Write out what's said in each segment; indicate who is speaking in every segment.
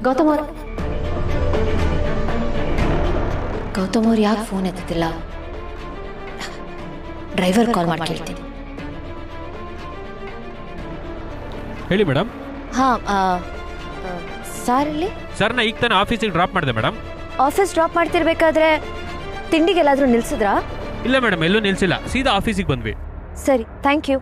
Speaker 1: ಗೌತಮ್ ಅವ್ರು ಯಾಕೆ phone ಎತ್ತುತ್ತಿಲ್ಲ? Driver ಕಾಲ್ ಮಾಡಿ ಕೇಳ್ತೀನಿ.
Speaker 2: ಹೇಳಿ ಮೇಡಮ್.
Speaker 1: ಹಾಂ ಸರ್ ಇಲ್ಲಿ
Speaker 2: ಸರ್ನ ಈಗ ತಾನೇ ಆಫೀಸಿಗೆ ಡ್ರಾಪ್ ಮಾಡಿದೆ ಮೇಡಮ್.
Speaker 1: ಆಫೀಸ್ ಡ್ರಾಪ್ ಮಾಡ್ತಿರ್ಬೇಕಾದ್ರೆ ತಿಂಡಿಗೆಲ್ಲಾದರೂ ನಿಲ್ಸಿದ್ರಾ?
Speaker 2: ಇಲ್ಲ ಮೇಡಮ್, ಎಲ್ಲೂ ನಿಲ್ಸಿಲ್ಲ, ಸೀದಾ ಆಫೀಸಿಗೆ ಬಂದ್ವಿ.
Speaker 1: ಸರಿ, ಥ್ಯಾಂಕ್ ಯು.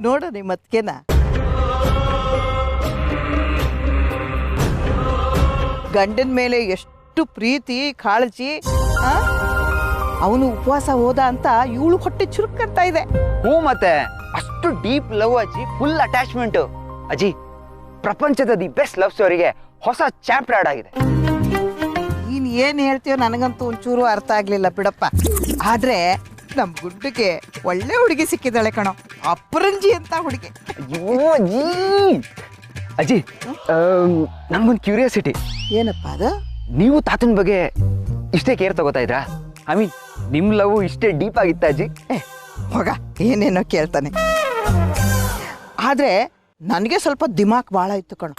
Speaker 3: ನೋಡ ನಿಮ್ಮತ್ಕೆನ ಗಂಡನ ಮೇಲೆ ಎಷ್ಟು ಪ್ರೀತಿ ಕಾಳಜಿ. ಅವನು ಉಪವಾಸ ಹೋದ ಅಂತ ಇವಳು ಹೊಟ್ಟೆ ಚುರುಕಂತ ಇದೆ.
Speaker 4: ಹ್ಞೂ, ಮತ್ತೆ ಅಷ್ಟು ಡೀಪ್ ಲವ್ ಅಜ್ಜಿ, ಫುಲ್ ಅಟ್ಯಾಚ್ಮೆಂಟ್. ಅಜ್ಜಿ, ಪ್ರಪಂಚದ ದಿ ಬೆಸ್ಟ್ ಲವ್ ಸ್ಟೋರಿಗೆ ಹೊಸ ಚಾಪ್ಟರ್ ಆಡ್ ಆಗಿದೆ.
Speaker 3: ನೀನ್ ಏನ್ ಹೇಳ್ತೀಯೋ ನನಗಂತೂ ಒಂಚೂರು ಅರ್ಥ ಆಗ್ಲಿಲ್ಲ ಬಿಡಪ್ಪ. ಆದ್ರೆ ನಮ್ ಗುಡ್ಡಕ್ಕೆ ಒಳ್ಳೆ ಹುಡುಗಿ ಸಿಕ್ಕಿದ್ದಾಳೆ ಕಣೋ, ಅಪರಂಜಿ ಅಂತ ಹುಡುಗಿ.
Speaker 4: ಅಯ್ಯೋ ಅಜ್ಜಿ, ಅಜ್ಜಿ ನನ್ಗೊಂದು ಕ್ಯೂರಿಯಾಸಿಟಿ.
Speaker 3: ಏನಪ್ಪ ಅದು?
Speaker 4: ನೀವು ತಾತನ ಬಗ್ಗೆ ಇಷ್ಟೇ ಕೇರ್ ತಗೋತಾ ಇದ್ರಾ? ಐ ಮೀನ್, ನಿಮ್ ಲವ್ ಇಷ್ಟೇ ಡೀಪ್ ಆಗಿತ್ತ ಅಜ್ಜಿ?
Speaker 3: ಹೋಗ, ಏನೇನೋ ಕೇಳ್ತಾನೆ. ಆದ್ರೆ ನನಗೆ ಸ್ವಲ್ಪ ದಿಮಾಕ್ ಭಾಳ ಇತ್ತು ಕಣೋ.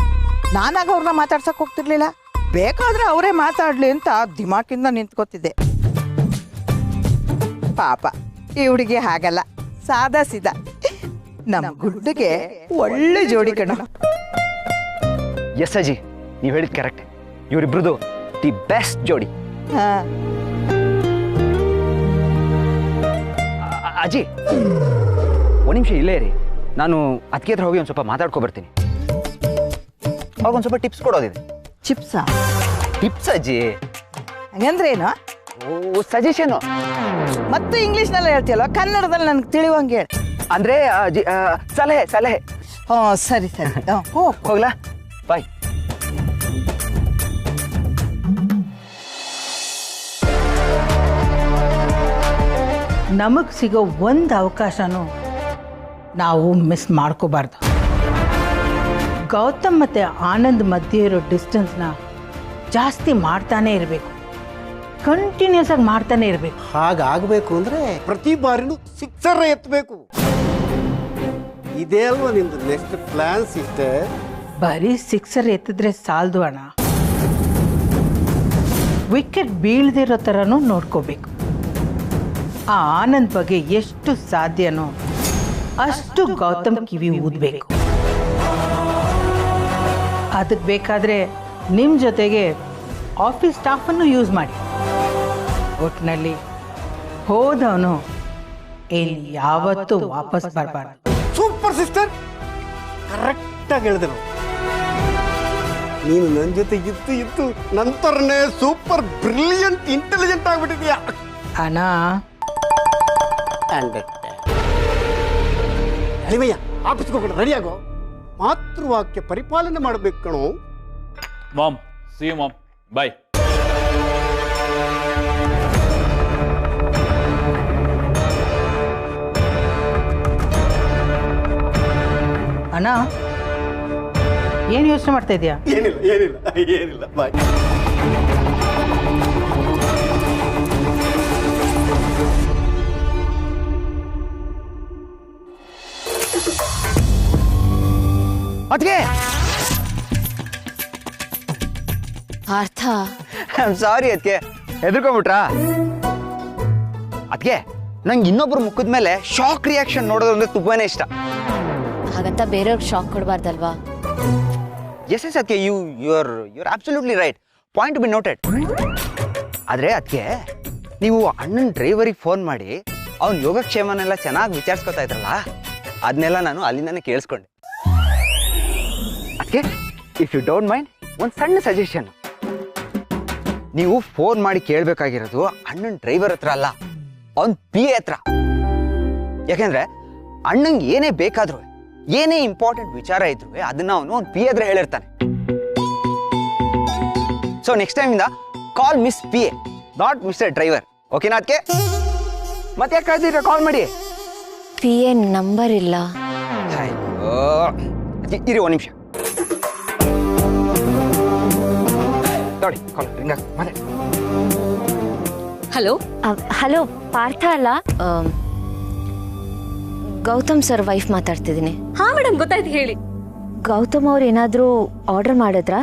Speaker 3: ನಾನಾಗ ಅವ್ರನ್ನ ಮಾತಾಡ್ಸಕ್ ಹೋಗ್ತಿರ್ಲಿಲ್ಲ, ಬೇಕಾದ್ರೆ ಅವರೇ ಮಾತಾಡ್ಲಿ ಅಂತ ದಿಮಾಕಿಂದ ನಿಂತ್ಕೋತಿದ್ದೆ. ಪಾಪ ಈ ಹುಡುಗಿ ಹಾಗಲ್ಲ, ಸಾದಾ ಸೀದಾ. ನಮ್ಮ ಗುಡ್ಡಗೆ ಒಳ್ಳೆ ಜೋಡಿ ಕಣ.
Speaker 4: ಎಸ್ ಅಜ್ಜಿ, ನೀವು ಹೇಳಿದ್ ಕರೆಕ್ಟ್. ಇವರಿಬ್ರದು ದಿ ಬೆಸ್ಟ್ ಜೋಡಿ. ಅಜ್ಜಿ, ಒಂದು ನಿಮಿಷ ಇಲ್ಲೇ ರೀ, ನಾನು ಅದಕ್ಕೆ ಹತ್ರ ಹೋಗಿ ಒಂದು ಸ್ವಲ್ಪ ಮಾತಾಡ್ಕೊ ಬರ್ತೀನಿ. ಅವಾಗ ಒಂದು ಸ್ವಲ್ಪ ಟಿಪ್ಸ್ ಕೊಡೋದಿದೆ.
Speaker 3: ಚಿಪ್ಸಾ?
Speaker 4: ಟಿಪ್ಸ್ ಅಜ್ಜಿ
Speaker 3: ಹಂಗಂದ್ರೆ ಏನು?
Speaker 4: ಓ, ಸಜೆಷನ್.
Speaker 3: ಮತ್ತೆ ಇಂಗ್ಲಿಷ್ನೆಲ್ಲ ಹೇಳ್ತೀಯಲ್ವ, ಕನ್ನಡದಲ್ಲಿ ನನಗೆ ತಿಳಿಯುವಂಗೆ ಹೇಳಿ.
Speaker 4: ಅಂದ್ರೆ ಅಜ್ಜಿ, ಸಲಹೆ ಸಲಹೆ.
Speaker 3: ಹ್ಞೂ, ಸರಿ ಸರಿ,
Speaker 4: ಹೋಗ್ಲಾ? ಬಾಯ್.
Speaker 5: ನಮಗೆ ಸಿಗೋ ಒಂದು ಅವಕಾಶನೂ ನಾವು ಮಿಸ್ ಮಾಡ್ಕೋಬಾರ್ದು. ಗೌತಮ್ ಮತ್ತು ಆನಂದ್ ಮಧ್ಯೆ ಇರೋ ಡಿಸ್ಟೆನ್ಸ್ನ ಜಾಸ್ತಿ ಮಾಡ್ತಾನೆ ಇರಬೇಕು, ಕಂಟಿನ್ಯೂಸ್ ಆಗಿ ಮಾಡ್ತಾನೆ ಇರಬೇಕು.
Speaker 6: ಹಾಗಾಗಬೇಕು ಅಂದರೆ ಪ್ರತಿ ಬಾರಿನೂ ಸಿಕ್ಸರ್ ಎತ್ತಬೇಕು. ಇದೇ ಅಲ್ವಾ ನಿಮ್ದು ನೆಕ್ಸ್ಟ್ ಪ್ಲಾನ್ ಸಿಸ್ಟರ್?
Speaker 5: ಬರೀ ಸಿಕ್ಸರ್ ಎತ್ತಿದ್ರೆ ಸಾಲದು ಅಣ್ಣ, ವಿಕೆಟ್ ಬೀಳ್ದಿರೋ ಥರನೂ ನೋಡ್ಕೋಬೇಕು. ಆ ಆನಂದ್ ಬಗ್ಗೆ ಎಷ್ಟು ಸಾಧ್ಯನೋ ಅಷ್ಟು ಗೌತಮ್ ಕಿವಿ ಊದಬೇಕು. ಅದಕ್ಕೆ ಬೇಕಾದರೆ ನಿಮ್ಮ ಜೊತೆಗೆ ಆಫೀಸ್ ಸ್ಟಾಫನ್ನು ಯೂಸ್ ಮಾಡಿ. ಒಟ್ಟಿನಲ್ಲಿ ಹೋದವನು ಇಲ್ಲಿ ಯಾವತ್ತೂ ವಾಪಸ್ ಬರಬಾರ್ದು.
Speaker 6: ಸೂಪರ್ ಸಿಸ್ಟರ್, ಕರೆಕ್ಟಾಗಿ ಹೇಳಿದ್ರು. ನೀನು ನನ್ನ ಜೊತೆ ಇತ್ತು ನಂತರನೇ ಸೂಪರ್ ಬ್ರಿಲಿಯಂಟ್ ಇಂಟೆಲಿಜೆಂಟ್ ಆಗಿಬಿಟ್ಟಿದ್ಯಾ
Speaker 5: ಅಣ್ಣ.
Speaker 6: ಅಳಿವಯ್ಯ, ಆಫೀಸ್ಗೆ ಹೋಗೋಣ, ರೆಡಿಯಾಗೋ. ಮಾತೃವಾಕ್ಯ ಪರಿಪಾಲನೆ ಮಾಡಬೇಕು ಕಣೋ.
Speaker 7: ಮಾಮ್, ಸಿ ಯು ಮಾಮ್, ಬಾಯ್.
Speaker 5: ಅಣ್ಣ, ಏನು ಯೋಚನೆ ಮಾಡ್ತಾ ಇದೆಯಾ?
Speaker 6: ಏನಿಲ್ಲ ಬಾಯ್.
Speaker 4: ಅದಕ್ಕೆ
Speaker 1: ಅರ್ಥ?
Speaker 4: ಸಾರಿ ಅದಕ್ಕೆ, ಹೆದರ್ಕೊಂಬಿಟ್ರಾ? ಅದಕ್ಕೆ ನಂಗೆ ಇನ್ನೊಬ್ರ ಮುಖದ ಮೇಲೆ ಶಾಕ್ ರಿಯಾಕ್ಷನ್ ನೋಡೋದು ಅಂದ್ರೆ ತುಂಬಾನೇ ಇಷ್ಟ.
Speaker 1: ಹಾಗಂತ ಬೇರೆಯವ್ರಿಗೆ ಶಾಕ್ ಕೊಡಬಾರ್ದಲ್ವಾ?
Speaker 4: ಎಸ್ ಅದಕ್ಕೆ you are absolutely right. Point be noted. ಆದರೆ ಅದಕ್ಕೆ ನೀವು ಅಣ್ಣನ ಡ್ರೈವರಿಗೆ ಫೋನ್ ಮಾಡಿ ಅವ್ನ ಯೋಗಕ್ಷೇಮನೆಲ್ಲ ಚೆನ್ನಾಗಿ ವಿಚಾರಿಸ್ಕೊತಾ ಇದ್ರಲ್ಲ, ಅದನ್ನೆಲ್ಲ ನಾನು ಅಲ್ಲಿಂದಾನೆ ಕೇಳಿಸ್ಕೊಂಡೆ. ಅದಕ್ಕೆ ಇಫ್ ಯು ಡೋಂಟ್ ಮೈಂಡ್, ಒಂದು ಸಣ್ಣ ಸಜೆಷನ್. ನೀವು ಫೋನ್ ಮಾಡಿ ಕೇಳಬೇಕಾಗಿರೋದು ಅಣ್ಣನ ಡ್ರೈವರ್ ಹತ್ರ ಅಲ್ಲ, ಅವನ್ ಪಿ ಎ ಹತ್ರ. ಯಾಕೆಂದ್ರೆ ಅಣ್ಣಂಗೆ ಏನೇ ಬೇಕಾದ್ರೂ, ಏನೇ ಇಂಪಾರ್ಟೆಂಟ್ ವಿಚಾರ ಇದ್ರು ಅದನ್ನ ಅವನು ಅವ್ನು ಪಿ ಎದ್ರೆ ಹೇಳಿರ್ತಾನೆ. ಸೊ ನೆಕ್ಸ್ಟ್ ಟೈಮ್ ಇಂದ call miss P A, not mister driver. ಓಕೆನಾ? ಅದಕ್ಕೆ ಮತ್ತೆ ಯಾಕೆ ಕಳ್ದಿರ, ಕಾಲ್ ಮಾಡಿ.
Speaker 1: ಪಿ ಎ ನಂಬರ್ ಇಲ್ಲ.
Speaker 4: ಇರಿ ಒಂದು ನಿಮಿಷ ನೋಡಿ, ಕಾಲ್ ರಿಂಗ್.
Speaker 8: ಹಲೋ.
Speaker 1: ಹಲೋ ಪಾರ್ಥ ಅಲ್ಲ, ಗೌತಮ್ ಸರ್ ವೈಫ್ ಮಾತಾಡ್ತಿದ್ದೀನಿ.
Speaker 8: ಹಾ ಮೇಡಮ್, ಗೊತ್ತಾಯ್ತು, ಹೇಳಿ.
Speaker 1: ಗೌತಮ್ ಅವ್ರು ಏನಾದರೂ ಆರ್ಡರ್ ಮಾಡಿದ್ರಾ?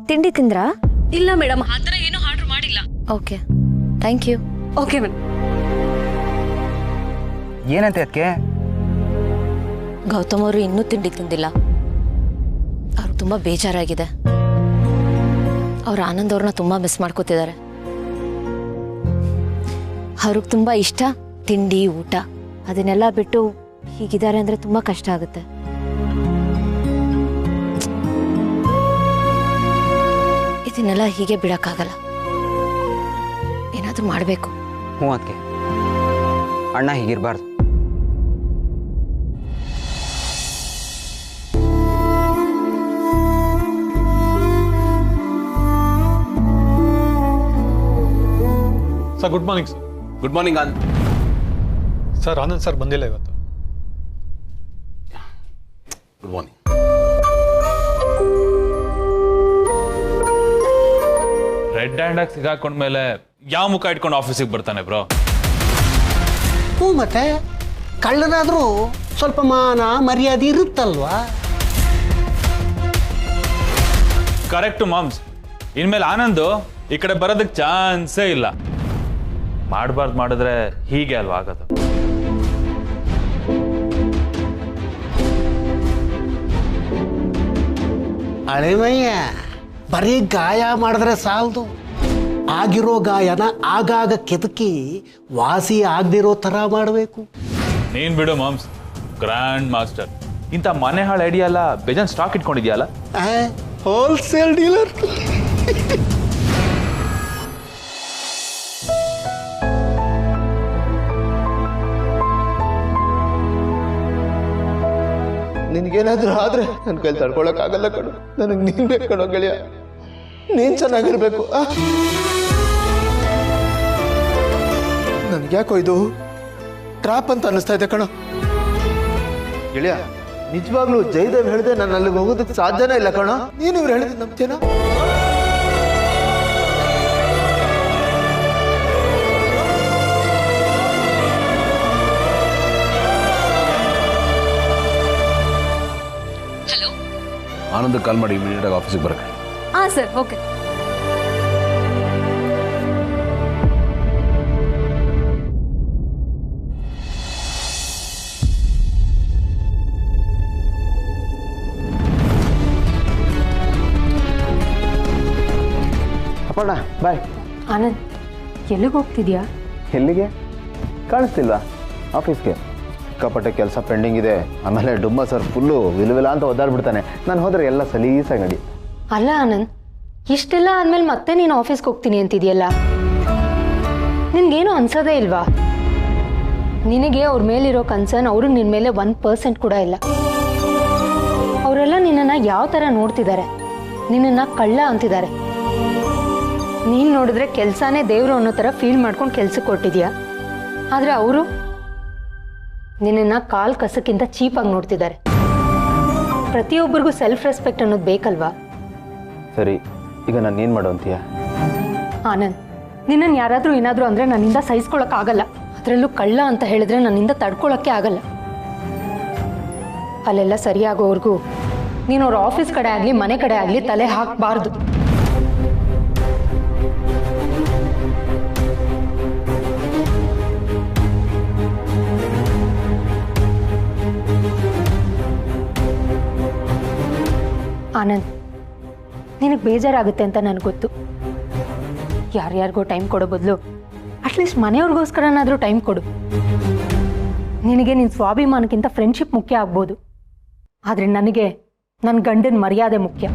Speaker 1: ತಿಂಡಿ ತಿಂದ್ರಾ?
Speaker 8: ಇಲ್ಲ ಮೇಡಮ್, ಆ ಥರ ಏನೂ ಆರ್ಡರ್ ಮಾಡಿಲ್ಲ.
Speaker 1: Okay, thank you.
Speaker 8: Okay madam.
Speaker 4: ಏನಂತೆ ಅದಕ್ಕೆ?
Speaker 1: ಗೌತಮ್ ಅವರು ಇನ್ನೂ ತಿಂಡಿ ತಿಂದಿಲ್ಲ. ಅವ್ರಿಗೆ ತುಂಬ ಬೇಜಾರಾಗಿದೆ. ಅವ್ರು ಆನಂದ್ ಅವ್ರನ್ನ ತುಂಬ ಮಿಸ್ ಮಾಡ್ಕೋತಿದ್ದಾರೆ. ಅವ್ರಿಗೆ ತುಂಬ ಇಷ್ಟ ತಿಂಡಿ ಊಟ, ಅದನ್ನೆಲ್ಲ ಬಿಟ್ಟು ಹೀಗಿದ್ದಾರೆ ಅಂದರೆ ತುಂಬ ಕಷ್ಟ ಆಗುತ್ತೆ. ಇದನ್ನೆಲ್ಲ ಹೀಗೆ ಬಿಡಕ್ಕಾಗಲ್ಲ, ಏನಾದರೂ ಮಾಡಬೇಕು.
Speaker 4: ಹ್ಞೂ ಅದಕ್ಕೆ ಅಣ್ಣ ಹೀಗಿರಬಾರ್ದು.
Speaker 9: Sir good morning sir.
Speaker 6: Good morning Anand.
Speaker 9: Sir Anand sir ಬಂದಿಲ್ಲ ಇವತ್ತು.
Speaker 6: Good morning.
Speaker 7: ರೆಡ್ ಹ್ಯಾಂಡ್ ಆಗಿ ಸಿಗಾಕೊಂಡ್ಮೇಲೆ ಯಾವ ಮುಖ ಇಟ್ಕೊಂಡು ಆಫೀಸಿಗೆ ಬರ್ತಾನೆ ಬ್ರೋ?
Speaker 6: ಹ್ಞೂ, ಮತ್ತೆ ಕಳ್ಳನಾದ್ರೂ ಸ್ವಲ್ಪ ಮಾನ ಮರ್ಯಾದೆ ಇರುತ್ತಲ್ವಾ?
Speaker 7: Correct moms. ಇನ್ಮೇಲೆ ಆನಂದು ಈ ಕಡೆ ಬರೋದಕ್ಕೆ ಚಾನ್ಸೇ ಇಲ್ಲ. ಮಾಡಬಾರ್ದು ಮಾಡಿದ್ರೆ ಹೀಗೆ ಅಲ್ವಾ ಆಗೋದು?
Speaker 6: ಹಳೆಮಯ್ಯ, ಬರೀ ಗಾಯ ಮಾಡಿದ್ರೆ ಸಾಲದು. ಆಗಿರೋ ಗಾಯನ ಆಗಾಗ ಕೆದಕಿ ವಾಸಿ ಆಗದಿರೋ ಥರ ಮಾಡಬೇಕು.
Speaker 7: ನೀನ್ ಬಿಡು ಮಾಮ್ಸ್, ಗ್ರ್ಯಾಂಡ್ ಮಾಸ್ಟರ್. ಇಂಥ ಮನೆ ಹಾಳು ಐಡಿಯಾ ಎಲ್ಲ ಬೇಜಾನ್ ಸ್ಟಾಕ್ ಇಟ್ಕೊಂಡಿದ್ಯಲ್ಲ?
Speaker 6: Wholesale dealer.
Speaker 10: ನಿನ್ಗೇನಾದ್ರೂ ಆದ್ರೆ ನನ್ನ ಕೈಲಿ ತಡ್ಕೊಳಕ್ಕಾಗಲ್ಲ ಕಣು. ನನಗೆ ನೀನ್ ಬೇಕು ಕಣೋ ಗೆಳೆಯ, ನೀನ್ ಚೆನ್ನಾಗಿರ್ಬೇಕು. ನನ್ಗ್ಯಾಕೋ ಇದು ಟ್ರಾಪ್ ಅಂತ ಅನಿಸ್ತಾ ಇದೆ ಕಣೋ ಗೆಳೆಯ. ನಿಜವಾಗ್ಲೂ ಜಯದೇವ್ ಹೇಳಿದೆ ನಾನು ಅಲ್ಲಿಗೆ ಹೋಗೋದಕ್ಕೆ ಸಾಧ್ಯನೇ ಇಲ್ಲ ಕಣೋ. ನೀನು ಇವ್ರು ಹೇಳಿದ್ ನಂಬ್ತೇನೋ?
Speaker 6: ಆನಂದ್ ಕಾಲ್ ಮಾಡಿ ಇಮಿಡಿಯೇಟ್ ಆಗಿ ಆಫೀಸಿಗೆ ಬರಕ್ಕೆ.
Speaker 8: ಹಾ ಸರ್, ಓಕೆ.
Speaker 10: ಅಪ್ಪಣ್ಣ ಬಾಯ್.
Speaker 8: ಆನಂದ್, ಎಲ್ಲಿಗೆ ಹೋಗ್ತಿದ್ಯಾ?
Speaker 10: ಎಲ್ಲಿಗೆ ಕಾಣಿಸ್ತಿಲ್ವಾ? ಆಫೀಸ್ಗೆ. ಸಿಕ್ಕಾಪಟ್ಟೆ ಕೆಲಸ ಪೆಂಡಿಂಗ್ ಇದೆ. ಆಮೇಲೆ ಡುಮ್ಮ ಸರ್ ಫುಲ್ಲು ವಿಲವಿಲ ಅಂತ ಒದ್ದಾಡ್ಬಿಡ್ತಾನೆ. ನಾನು ಹೋದ್ರೆ ಎಲ್ಲ ಸಲೀಸಾಗಿ ನಡಿ.
Speaker 8: ಅಲ್ಲ ಆನಂದ್, ಇಷ್ಟೆಲ್ಲ ಆದ್ಮೇಲೆ ಮತ್ತೆ ನೀನು ಆಫೀಸ್ಗೆ ಹೋಗ್ತೀನಿ ಅಂತಿದ್ಯಲ್ಲ, ನಿನ್ಗೇನು ಅನ್ಸೋದೇ ಇಲ್ವಾ? ನಿನಗೆ ಅವ್ರ ಮೇಲಿರೋ ಕನ್ಸರ್ನ್ ಅವ್ರಿಗೆ ನಿನ್ನ ಮೇಲೆ 1% ಕೂಡ ಇಲ್ಲ. ಅವರೆಲ್ಲ ನಿನ್ನನ್ನು ಯಾವ ಥರ ನೋಡ್ತಿದ್ದಾರೆ, ನಿನ್ನನ್ನು ಕಳ್ಳ ಅಂತಿದ್ದಾರೆ. ನೀನು ನೋಡಿದ್ರೆ ಕೆಲಸನೇ ದೇವರು ಅನ್ನೋ ಥರ ಫೀಲ್ ಮಾಡ್ಕೊಂಡು ಕೆಲ್ಸಕ್ಕೆ ಕೊಟ್ಟಿದ್ಯಾ. ಆದರೆ ಅವರು ನಿನ್ನನ್ನು ಕಾಲ್ ಕಸಕ್ಕಿಂತ ಚೀಪಾಗಿ ನೋಡ್ತಿದ್ದಾರೆ. ಪ್ರತಿಯೊಬ್ಬರಿಗೂ ಸೆಲ್ಫ್ ರೆಸ್ಪೆಕ್ಟ್ ಅನ್ನೋದು ಬೇಕಲ್ವಾ?
Speaker 10: ಸರಿ, ಈಗ ನಾನು ಏನು ಮಾಡೋ ಅಂತೀಯ?
Speaker 8: ಆನಂದ್, ನಿನ್ನನ್ನು ಯಾರಾದರೂ ಏನಾದರೂ ಅಂದರೆ ನನ್ನಿಂದ ಸಹಿಸ್ಕೊಳಕ್ಕಾಗಲ್ಲ. ಅದರಲ್ಲೂ ಕಳ್ಳ ಅಂತ ಹೇಳಿದ್ರೆ ನನ್ನಿಂದ ತಡ್ಕೊಳಕ್ಕೆ ಆಗಲ್ಲ. ಅಲ್ಲೆಲ್ಲ ಸರಿಯಾಗೋವರೆಗೂ ನೀನು ಅವ್ರ ಆಫೀಸ್ ಕಡೆ ಆಗಲಿ ಮನೆ ಕಡೆ ಆಗಲಿ ತಲೆ ಹಾಕಬಾರ್ದು. ಆನಂದ್, ನಿನಗೆ ಬೇಜಾರಾಗುತ್ತೆ ಅಂತ ನನಗೆ ಗೊತ್ತು. ಯಾರ್ಯಾರಿಗೋ ಟೈಮ್ ಕೊಡೋ ಬದಲು ಅಟ್ಲೀಸ್ಟ್ ಮನೆಯವ್ರಿಗೋಸ್ಕರನಾದರೂ ಟೈಮ್ ಕೊಡು. ನಿನಗೆ ನಿನ್ನ ಸ್ವಾಭಿಮಾನಕ್ಕಿಂತ ಫ್ರೆಂಡ್ಶಿಪ್ ಮುಖ್ಯ ಆಗ್ಬೋದು, ಆದರೆ ನನಗೆ ನನ್ನ ಗಂಡನ ಮರ್ಯಾದೆ ಮುಖ್ಯ.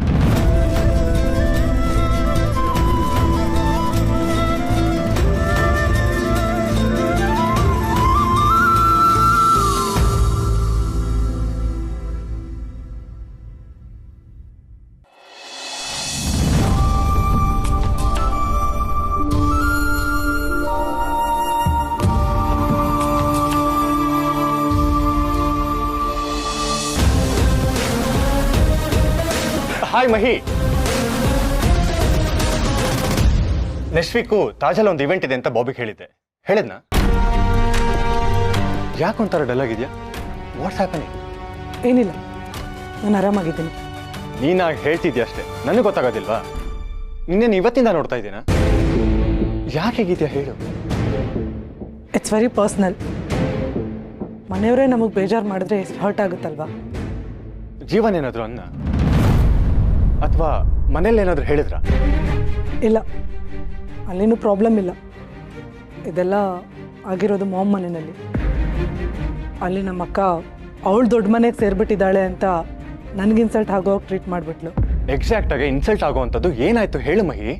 Speaker 10: ಹಾಯ್ ಮಹಿ,
Speaker 9: ನೆಕ್ಸ್ಟ್ ವೀಕು ತಾಜಲ್ಲಿ ಒಂದು ಇವೆಂಟ್ ಇದೆ ಅಂತ ಬಾಬಿಗೆ ಹೇಳಿದ್ದೆ. ಹೇಳಿದ್ನಾ? ಯಾಕೊಂಥರ ಡಲ್ ಆಗಿದೆಯಾ? What's happening?
Speaker 5: ಏನಿಲ್ಲ, ನಾನು ಆರಾಮಾಗಿದ್ದೀನಿ.
Speaker 9: ನೀನಾಗಿ ಹೇಳ್ತಿದ್ಯಾ ಅಷ್ಟೇ, ನನಗೆ ಗೊತ್ತಾಗೋದಿಲ್ವಾ? ನಿನ್ನೇನು ಇವತ್ತಿಂದ ನೋಡ್ತಾ ಇದ್ದೀನಾ? ಯಾಕೆ ಹೇಗಿದ್ಯಾ ಹೇಳು.
Speaker 5: It's very personal. ಮನೆಯವರೇ ನಮಗೆ ಬೇಜಾರು ಮಾಡಿದ್ರೆ ಎಷ್ಟು ಹರ್ಟ್ ಆಗುತ್ತಲ್ವಾ?
Speaker 9: ಜೀವನ ಏನಾದರೂ ಅನ್ನ ಅಥವಾ ಮನೇಲಿ ಏನಾದರೂ ಹೇಳಿದ್ರಾ?
Speaker 5: ಇಲ್ಲ, ಅಲ್ಲೇನೂ ಪ್ರಾಬ್ಲಮ್ ಇಲ್ಲ. ಇದೆಲ್ಲ ಆಗಿರೋದು ಮಾಮ್ ಮನೆಯಲ್ಲಿ. ಅಲ್ಲಿ ನಮ್ಮ ಅಕ್ಕ ಅವಳು ದೊಡ್ಡ ಮನೆಗೆ ಸೇರಿಬಿಟ್ಟಿದ್ದಾಳೆ ಅಂತ ನನಗೆ ಇನ್ಸಲ್ಟ್ ಆಗೋಗಿ ಟ್ರೀಟ್ ಮಾಡಿಬಿಟ್ಲು.
Speaker 9: ಎಕ್ಸಾಕ್ಟಾಗಿ ಇನ್ಸಲ್ಟ್ ಆಗೋವಂಥದ್ದು ಏನಾಯ್ತು ಹೇಳು ಮಹಿ.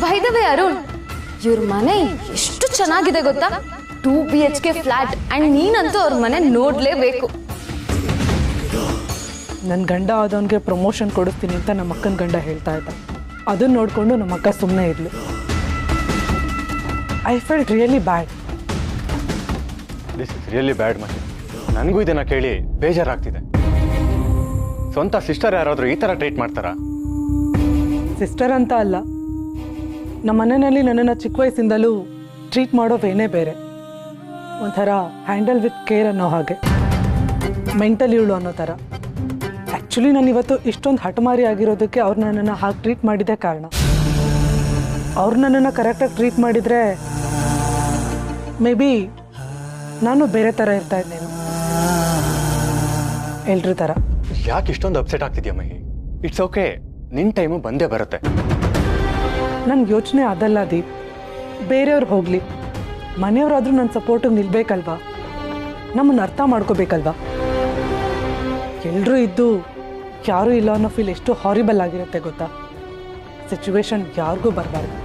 Speaker 1: ಬೈ ದ ವೇ ಅರುಣ್, ಇವ್ರ ಮನೆ ಎಷ್ಟು ಚೆನ್ನಾಗಿದೆ ಗೊತ್ತಾ? 2 BHK ಫ್ಲಾಟ್. ಅಂಡ್ ನೀನಂತೂ ಅವ್ರ ಮನೆ ನೋಡ್ಲೇಬೇಕು.
Speaker 5: ನನ್ನ ಗಂಡ ಆದವನಿಗೆ ಪ್ರಮೋಷನ್ ಕೊಡಿಸ್ತೀನಿ ಅಂತ ನಮ್ಮ ಅಕ್ಕನ ಗಂಡ ಹೇಳ್ತಾ ಇದ್ದ. ಅದನ್ನು ನೋಡಿಕೊಂಡು ನಮ್ಮ ಅಕ್ಕ ಸುಮ್ಮನೆ ಇರಲಿ. I felt really bad.
Speaker 9: This is really bad Mahi. ನನಗೂ ಇದನ್ನು ಕೇಳಿ ಬೇಜಾರಾಗ್ತಿದೆ. ಸ್ವಂತ ಸಿಸ್ಟರ್ ಯಾರಾದರೂ ಈ ಥರ ಟ್ರೀಟ್ ಮಾಡ್ತಾರಾ?
Speaker 5: ಸಿಸ್ಟರ್ ಅಂತ ಅಲ್ಲ, ನಮ್ಮ ಮನೆಯಲ್ಲಿ ನನ್ನನ್ನು ಚಿಕ್ಕ ವಯಸ್ಸಿಂದಲೂ ಟ್ರೀಟ್ ಮಾಡೋ ವೇನೇ ಬೇರೆ. ಒಂಥರ ಹ್ಯಾಂಡಲ್ ವಿತ್ ಕೇರ್ ಅನ್ನೋ ಹಾಗೆ, ಮೆಂಟಲ್ ಇವಳು ಅನ್ನೋ ಥರ. ಆ್ಯಕ್ಚುಲಿ ನಾನು ಇವತ್ತು ಇಷ್ಟೊಂದು ಹಠಮಾರಿ ಆಗಿರೋದಕ್ಕೆ ಅವ್ರು ನನ್ನನ್ನು ಹಾಗೆ ಟ್ರೀಟ್ ಮಾಡಿದ್ದೇ ಕಾರಣ. ಅವ್ರು ನನ್ನನ್ನು ಕರೆಕ್ಟಾಗಿ ಟ್ರೀಟ್ ಮಾಡಿದರೆ ಮೇ ಬಿ ನಾನು ಬೇರೆ ಥರ ಇರ್ತಾ ಇದ್ದೇನೆ, ಎಲ್ರ ಥರ.
Speaker 9: ಯಾಕೆ ಇಷ್ಟೊಂದು ಅಪ್ಸೆಟ್ ಆಗ್ತಿದ್ಯಾ ಮಹಿ? ಇಟ್ಸ್ ಓಕೆ, ನಿನ್ನ ಟೈಮು ಬಂದೇ ಬರುತ್ತೆ.
Speaker 5: ನನ್ನ ಯೋಚನೆ ಅದಲ್ಲ ದೀಪ್. ಬೇರೆಯವ್ರು ಹೋಗಲಿ, ಮನೆಯವರಾದರೂ ನನ್ನ ಸಪೋರ್ಟಿಗೆ ನಿಲ್ಬೇಕಲ್ವಾ? ನಮ್ಮನ್ನು ಅರ್ಥ ಮಾಡ್ಕೋಬೇಕಲ್ವಾ? ಎಲ್ಲರೂ ಇದ್ದು ಯಾರೂ ಇಲ್ಲ ಅನ್ನೋ ಫೀಲ್ ಎಷ್ಟು ಹಾರಿಬಲ್ ಆಗಿರುತ್ತೆ ಗೊತ್ತಾ? ಸಿಚುವೇಶನ್ ಯಾರಿಗೂ ಬರಬಾರ್ದು,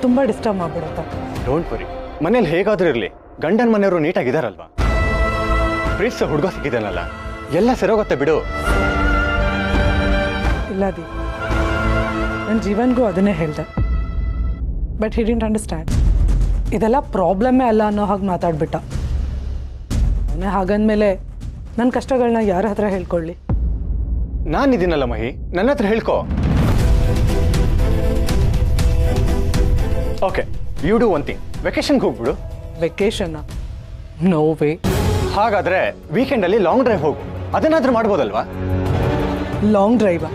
Speaker 5: ತುಂಬ ಡಿಸ್ಟರ್ಬ್ ಮಾಡಿಬಿಡುತ್ತೆ.
Speaker 9: ಡೋಂಟ್ ವರಿ, ಮನೇಲಿ ಹೇಗಾದರೂ ಇರಲಿ, ಗಂಡನ ಮನೆಯವರು ನೀಟಾಗಿದ್ದಾರಲ್ವಾ? ಪ್ರೀತಿಸೋ ಹುಡುಗ ಸಿಕ್ಕಿದ್ದಾನಲ್ಲ, ಎಲ್ಲ ಸರೋಗುತ್ತೆ ಬಿಡು.
Speaker 5: ಇಲ್ಲ ದೀಪ್, ನನ್ನ ಜೀವನ್ಗೂ ಅದನ್ನೇ ಹೇಳ್ದೆ. But he didn't understand. ಇದೆಲ್ಲ ಪ್ರಾಬ್ಲಮ್ಮೇ ಅಲ್ಲ ಅನ್ನೋ ಹಾಗೆ ಮಾತಾಡ್ಬಿಟ್ಟ. ಅವನೇ ಹಾಗಂದ್ಮೇಲೆ ನನ್ನ ಕಷ್ಟಗಳನ್ನ ಯಾರ ಹತ್ರ ಹೇಳ್ಕೊಳ್ಳಿ?
Speaker 9: ನಾನಿದ್ದೀನಲ್ಲ ಮಹಿ, ನನ್ನ ಹತ್ರ ಹೇಳ್ಕೊ. Okay, you do one thing, ವೆಕೇಶನ್ಗೆ ಹೋಗ್ಬಿಡು.
Speaker 5: ವೆಕೇಶನ್ನ? No way.
Speaker 9: ಹಾಗಾದ್ರೆ ವೀಕೆಂಡಲ್ಲಿ ಲಾಂಗ್ ಡ್ರೈವ್ ಹೋಗು, ಅದನ್ನಾದ್ರೂ ಮಾಡ್ಬೋದಲ್ವಾ?
Speaker 5: ಲಾಂಗ್ ಡ್ರೈವಾ?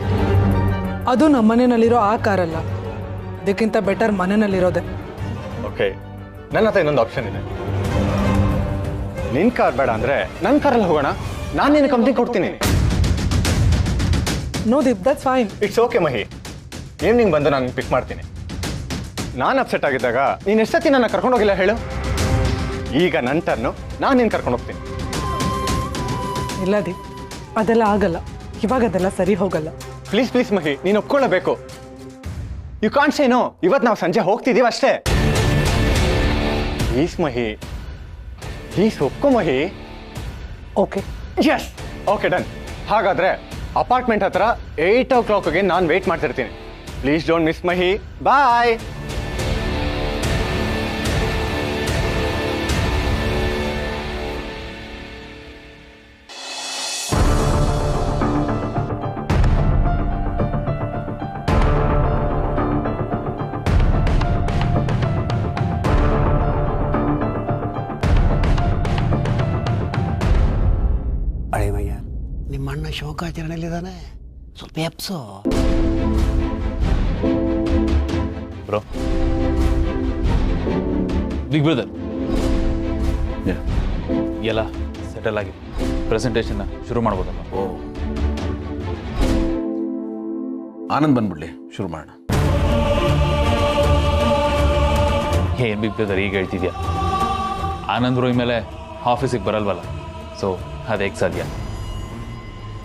Speaker 5: ಅದು ನಮ್ಮ ಮನೆಯಲ್ಲಿರೋ ಆ ಕಾರಲ್ಲ, ಇದಕ್ಕಿಂತ ಬೆಟರ್ ಮನೆಯಲ್ಲಿರೋದೆ.
Speaker 9: ಓಕೆ, ನನ್ನ ಹತ್ರ ಇನ್ನೊಂದು ಆಪ್ಷನ್ ಇದೆ. ನಿನ್ನ ಕಾರ್ ಬೇಡ ಅಂದರೆ ನನ್ನ ಕಾರಲ್ಲಿ ಹೋಗೋಣ, ನಾನು ನಿನ್ನ ಕಂಪ್ನಿ ಕೊಡ್ತೀನಿ.
Speaker 5: No Deep, that's fine.
Speaker 9: It's okay Mahi, evening ಬಂದು ನಾನು ಪಿಕ್ ಮಾಡ್ತೀನಿ. ನಾನು ಅಪ್ಸೆಟ್ ಆಗಿದ್ದಾಗ ನೀನು ಎಷ್ಟೊತ್ತಿ ನನ್ನ ಕರ್ಕೊಂಡೋಗಿಲ್ಲ ಹೇಳು? ಈಗ ನನ್ನ ಟರ್ನು, ನಾನು ನಿನ್ನ ಕರ್ಕೊಂಡು ಹೋಗ್ತೀನಿ.
Speaker 5: ಇಲ್ಲ ದೀಪ್, ಅದೆಲ್ಲ ಆಗಲ್ಲ. ಇವಾಗ ಅದೆಲ್ಲ ಸರಿ ಹೋಗಲ್ಲ.
Speaker 9: ಪ್ಲೀಸ್ ಪ್ಲೀಸ್ ಮಹಿ, ನೀನು ಒಪ್ಕೊಳ್ಳಬೇಕು. You can't say no. ಇವತ್ತು ನಾವು ಸಂಜೆ ಹೋಗ್ತಿದ್ದೀವಿ ಅಷ್ಟೇ. ಪ್ಲೀಸ್ ಮಹಿ, ಪ್ಲೀಸ್ ಒಪ್ಕೊ Mahi.
Speaker 5: Okay.
Speaker 9: Yes, okay done. ಹಾಗಾದ್ರೆ ಅಪಾರ್ಟ್ಮೆಂಟ್ ಹತ್ರ 8 o'clock ನಾನು ವೆಯ್ಟ್ ಮಾಡ್ತಿರ್ತೀನಿ. Please don't miss Mahi. Bye.
Speaker 6: ಅಳೆಮಯ್ಯ, ನಿಮ್ಮ ಅಣ್ಣ ಶೋಕಾಚರಣೆಯಲ್ಲಿದ್ದಾನೆ, ಸ್ವಲ್ಪ ಎಪ್ಸೋ.
Speaker 7: ಬ್ರೋ, ಬಿಗ್ ಬ್ರದರ್ ಎಲ್ಲ ಸೆಟಲ್ ಆಗಿದೆ. ಪ್ರೆಸೆಂಟೇಷನ್ನ ಶುರು ಮಾಡ್ಬೋದಲ್ಲ?
Speaker 11: ಓ, ಆನಂದ್ ಬಂದ್ಬಿಡ್ಲಿ, ಶುರು ಮಾಡೋಣ.
Speaker 7: ಏನು ಬಿಗ್ ಬ್ರದರ್ ಈಗ ಹೇಳ್ತಿದ್ಯಾ? ಆನಂದ್ ಬ್ರೋ ಮೇಲೆ ಆಫೀಸಿಗೆ ಬರಲ್ವಲ್ಲ, ಸೊ ಅದು ಹೇಗೆ ಸಾಧ್ಯ?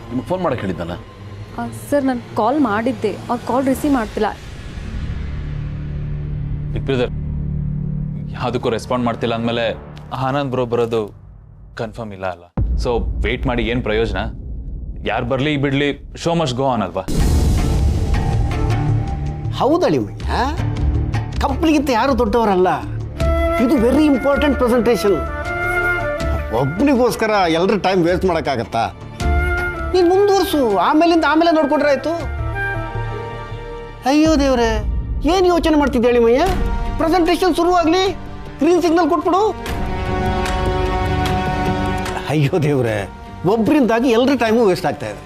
Speaker 11: ನಿಮ್ಗೆ ಫೋನ್ ಮಾಡಕ್ಕೆ ಹೇಳಿದ್ದಲ್ಲ
Speaker 12: ಸರ್. ನಾನು ಕಾಲ್ ಮಾಡಿದ್ದೆ, ಅವ್ರು ಕಾಲ್ ರಿಸೀವ್ ಮಾಡ್ತಿಲ್ಲ.
Speaker 7: ಬಿಗ್ ಬ್ರದರ್ ಯಾವುದಕ್ಕೂ ರೆಸ್ಪಾಂಡ್ ಮಾಡ್ತಿಲ್ಲ ಅಂದಮೇಲೆ ಆನಂದ್ ಬ್ರೋ ಬರೋದು ಕನ್ಫರ್ಮ್ ಇಲ್ಲ ಅಲ್ಲ. ಸೊ ವೆಯ್ಟ್ ಮಾಡಿ ಏನು ಪ್ರಯೋಜನ? ಯಾರು ಬರಲಿ ಬಿಡಲಿ, ಶೋ ಮಸ್ಟ್ ಗೋ ಆನ್ ಅಲ್ವಾ?
Speaker 6: ಹೌದಳಿಮಯ್ಯ, ಕಂಪ್ನಿಗಿಂತ ಯಾರು ದೊಡ್ಡವರಲ್ಲ. ಇದು ವೆರಿ ಇಂಪಾರ್ಟೆಂಟ್ ಪ್ರೆಸೆಂಟೇಷನ್. ಒಬ್ಬನಿಗೋಸ್ಕರ ಎಲ್ಲರ ಟೈಮ್ ವೇಸ್ಟ್ ಮಾಡೋಕ್ಕಾಗತ್ತಾ? ನೀನು ಮುಂದುವರ್ಸು, ಆಮೇಲೆ ನೋಡ್ಕೊಂಡ್ರೆ ಆಯಿತು. ಅಯ್ಯೋ ದೇವ್ರೆ, ಏನು ಯೋಚನೆ ಮಾಡ್ತಿದ್ದೇಳಿ ಮಯ್ಯ? ಪ್ರೆಸೆಂಟೇಷನ್ ಶುರುವಾಗಲಿ, ಗ್ರೀನ್ ಸಿಗ್ನಲ್ ಕೊಟ್ಬಿಡು. ಅಯ್ಯೋ ದೇವ್ರೆ, ಒಬ್ಬರಿಂದಾಗಿ ಎಲ್ಲರ ಟೈಮು ವೇಸ್ಟ್ ಆಗ್ತಾ ಇದೆ.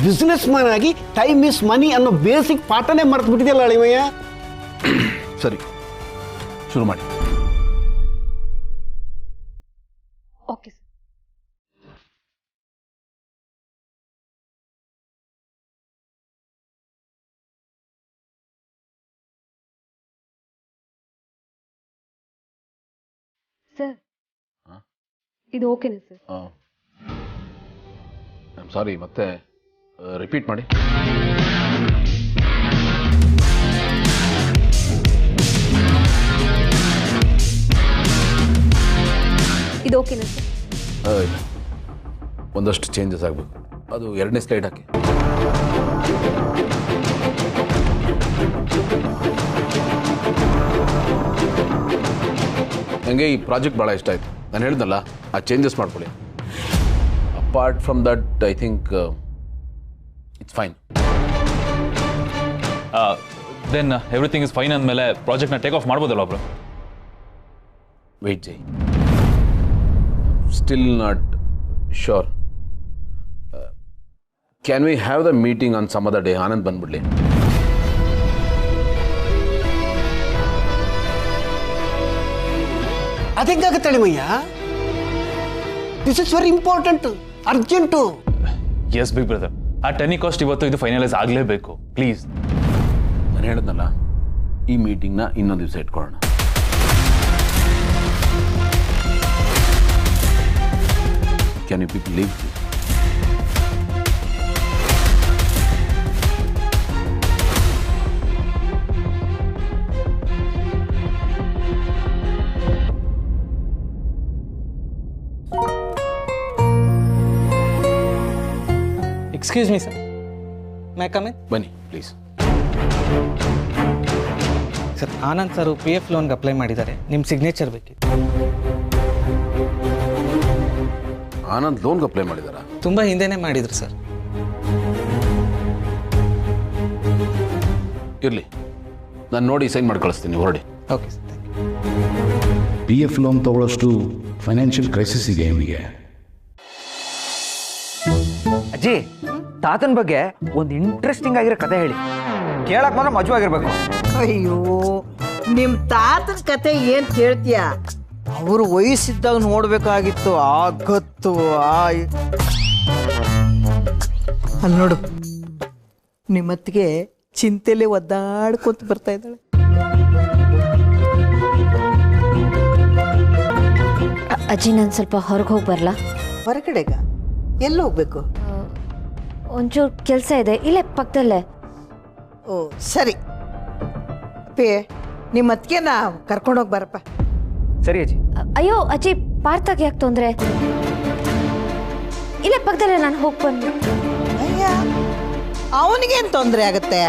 Speaker 6: ಬಿಸ್ನೆಸ್ ಮ್ಯಾನ್ ಆಗಿ ಟೈಮ್ ಇಸ್ ಮನಿ ಅನ್ನೋ ಬೇಸಿಕ್ ಪಾಠನೇ ಮರೆತು ಬಿಟ್ಟಿದೆಯಲ್ಲ ಅಳಿಮಯ್ಯ.
Speaker 11: ಸರಿ, ಶುರು ಮಾಡಿ.
Speaker 12: Okay sir. ಸರ್, ಇದು ಓಕೆನಾ ಸರ್?
Speaker 11: ಐ ಆಮ್ ಸಾರಿ, ಮತ್ತೆ ರಿಪೀಟ್ ಮಾಡಿ.
Speaker 12: ಇದು ಓಕೆನಾ ಸರ್?
Speaker 11: ಇಲ್ಲ, ಒಂದಷ್ಟು ಚೇಂಜಸ್ ಆಗಬೇಕು. ಅದು 2ನೇ ಸ್ಲೈಡ್ ಹಾಕಿ. ನನಗೆ ಈ ಪ್ರಾಜೆಕ್ಟ್ ಭಾಳ ಇಷ್ಟ ಆಯಿತು. ನಾನು ಹೇಳಿದ್ನಲ್ಲ, ಆ ಚೇಂಜಸ್ ಮಾಡ್ಕೊಳ್ಳಿ. Apart from that I think it's fine.
Speaker 7: Then everything is fine ಅಂದಮೇಲೆ ಪ್ರಾಜೆಕ್ಟ್ನ ಟೇಕ್ ಆಫ್ ಮಾಡ್ಬೋದಲ್ಲ bro?
Speaker 11: Wait Jai, still not sure. Can we have the meeting on some other day? Anand ಬಂದ್ಬಿಡ್ಲಿ.
Speaker 6: ಅದೆಂಗಾಗುತ್ತೆ ಅಳಿಮಯ್ಯ? This is very important, urgent.
Speaker 7: Yes big brother, at any cost ಇವತ್ತು ಇದು finalise ಆಗಲೇಬೇಕು, please.
Speaker 11: ನಾನು ಹೇಳಿದ್ನಲ್ಲ, ಈ ಮೀಟಿಂಗ್ನ ಇನ್ನೊಂದು ದಿವಸ ಇಟ್ಕೊಳ್ಳೋಣ. Can you people leave?
Speaker 13: Excuse me sir, may come in?
Speaker 11: ಬನ್ನಿ please.
Speaker 13: Sir, Anand sir PF ಲೋನ್ಗೆ ಅಪ್ಲೈ ಮಾಡಿದ್ದಾರೆ, ನಿಮ್ಮ ಸಿಗ್ನೇಚರ್ ಬೇಕಿತ್ತು.
Speaker 11: ಆನಂದ್ ಲೋನ್ಗೆ ಅಪ್ಲೈ ಮಾಡಿದಾರಾ?
Speaker 13: ತುಂಬ ಹಿಂದೆನೇ ಮಾಡಿದ್ರು ಸರ್.
Speaker 11: ಇರಲಿ, ನಾನು ನೋಡಿ ಸೈನ್ ಮಾಡಿ ಕಳಿಸ್ತೀನಿ, ಹೊರಡಿ.
Speaker 13: Okay sir, thank you.
Speaker 14: PF loan ತಗೊಳ್ಳೋಷ್ಟು ಫೈನಾನ್ಷಿಯಲ್ ಕ್ರೈಸಿಸ್ ಇದೆ ಇವನಿಗೆ.
Speaker 4: ಅಜ್ಜಿ, ತಾತನ ಬಗ್ಗೆ ಒಂದು ಇಂಟ್ರೆಸ್ಟಿಂಗ್ ಆಗಿರೋ ಕತೆ ಹೇಳಿ. ಕೇಳಕ್ ಮಾತ್ರ ಮಜವಾಗಿರ್ಬೇಕು.
Speaker 3: ಅಯ್ಯೋ, ನಿಮ್ಮ ತಾತನ ಕತೆ ಏನು ಕೇಳ್ತೀಯ? ಅವರು ವಯಸ್ಸಿದ್ದಾಗ ನೋಡ್ಬೇಕಾಗಿತ್ತು. ಆಗತ್ತು ಅಲ್ಲಿ ನೋಡು, ನಿಮ್ಮತ್ತಿಗೆ ಚಿಂತೆಲೆ ಒದ್ದಾಡ್ಕೊಂತ ಬರ್ತಾ ಇದ್ದಾಳೆ.
Speaker 8: ಅಜ್ಜಿ, ನಾನು ಸ್ವಲ್ಪ ಹೊರಗೆ ಹೋಗಿ ಬರಲಾ?
Speaker 3: ಹೊರಗಡೆಗ? ಎಲ್ಲಿ ಹೋಗ್ಬೇಕು?
Speaker 8: ಒಂಚೂರು ಕೆಲಸ ಇದೆ, ಇಲ್ಲೇ ಪಕ್ಕದಲ್ಲೇ.
Speaker 3: ಓ ಸರಿ ಅಪ್ಪಿ, ನಿಮ್ಮ ಅತ್ತಿಗೆ ನಾ ಕರ್ಕೊಂಡೋಗಿ ಬರಪ್ಪ.
Speaker 4: ಸರಿ ಅಜ್ಜಿ.
Speaker 8: ಅಯ್ಯೋ ಅಜ್ಜಿ, ಪಾರ್ಥಾಗೆ ಯಾಕೆ ತೊಂದರೆ? ಇಲ್ಲೇ ಪಕ್ಕದಲ್ಲೇ, ನಾನು ಹೋಗಿ ಬಂದು.
Speaker 3: ಅಯ್ಯ, ಅವನಿಗೇನು ತೊಂದರೆ ಆಗುತ್ತೆ?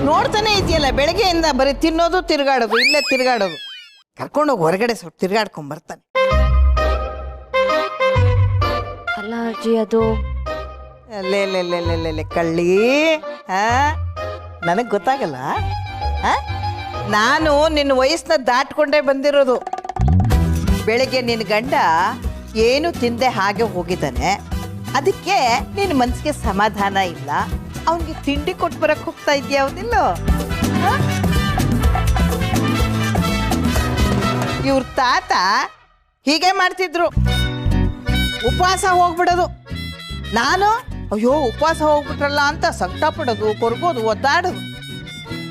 Speaker 3: ನೋಡ್ತಾನೆ ಇದೆಯಲ್ಲ, ಬೆಳಗ್ಗೆಯಿಂದ ಬರೀ ತಿನ್ನೋದು ತಿರುಗಾಡೋದು, ಇಲ್ಲೇ ತಿರುಗಾಡೋದು. ಕರ್ಕೊಂಡೋಗಿ ಹೊರಗಡೆ ಸ್ವಲ್ಪ ತಿರುಗಾಡ್ಕೊಂಡ್ ಬರ್ತಾನೆ.
Speaker 8: ಅಲ್ಲ ಅಜ್ಜಿ, ಅದು
Speaker 3: ಲೇ ಕಳ್ಳಿ, ನನಗೆ ಗೊತ್ತಾಗಲ್ಲ. ನಾನು ನಿನ್ನ ವಯಸ್ಸನ್ನ ದಾಟ್ಕೊಂಡೇ ಬಂದಿರೋದು. ಬೆಳಗ್ಗೆ ನಿನ್ನ ಗಂಡ ಏನು ತಿಂದೆ ಹಾಗೆ ಹೋಗಿದ್ದಾನೆ, ಅದಕ್ಕೆ ನಿನ್ನ ಮನಸ್ಸಿಗೆ ಸಮಾಧಾನ ಇಲ್ಲ. ಅವನಿಗೆ ತಿಂಡಿ ಕೊಟ್ಟು ಬರಕ್ಕೆ ಹೋಗ್ತಾ ಇದೆಯಾ? ಅವನಿಲ್ಲೋ ಇವ್ರ ತಾತ ಹೀಗೆ ಮಾಡ್ತಿದ್ರು, ಉಪವಾಸ ಹೋಗ್ಬಿಡೋದು. ನಾನು ಅಯ್ಯೋ ಉಪವಾಸ ಹೋಗ್ಬಿಟ್ರಲ್ಲ ಅಂತ ಸಂಕಟ ಪಡೋದು, ಕೊರ್ಗೋದು, ಒದ್ದಾಡೋದು.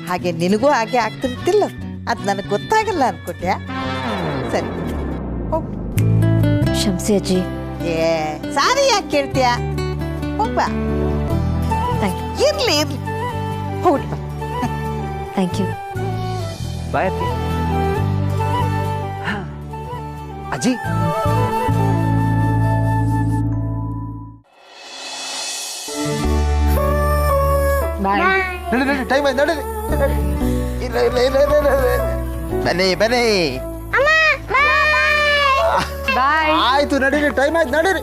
Speaker 3: ಹಾಗೆ ನಿನಗೂ ಹಾಗೆ ಆಗ್ತಿರ್ತಿಲ್ಲ, ಅದು ನನಗೆ ಗೊತ್ತಾಗಲ್ಲ ಅನ್ಕೊಟ್ಯಾ? ಸರಿ ಹೋಗ್.
Speaker 8: ಕ್ಷಮಿಸಿ ಅಜ್ಜಿ.
Speaker 3: ಏ ಸಾರಿ ಯಾಕೆ ಕೇಳ್ತೀಯ? ಹೋಗ್ಬಾ. ಇರ್ಲಿ ಇರ್ಲಿ, ಹೋಗ್ಬಿಟ್ಟು ಬಾ.
Speaker 8: Thank you.
Speaker 4: ಬಾಯ್ ಅಜ್ಜಿ.
Speaker 10: ನಡಿ ಟೈಮ್ ಆಯ್ತು, ನಡೀರಿ. ಬನ್ನಿ ಬನ್ನಿ. ಆಯ್ತು, ನಡೀರಿ, ಟೈಮ್ ಆಯ್ತು, ನಡೀರಿ.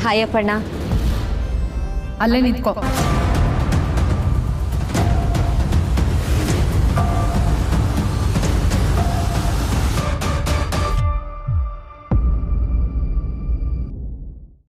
Speaker 15: ಹಾಯ್ ಅಪ್ಪಣ್ಣ.
Speaker 16: ಅಲ್ಲೇ ನಿಂತ್ಕೋ.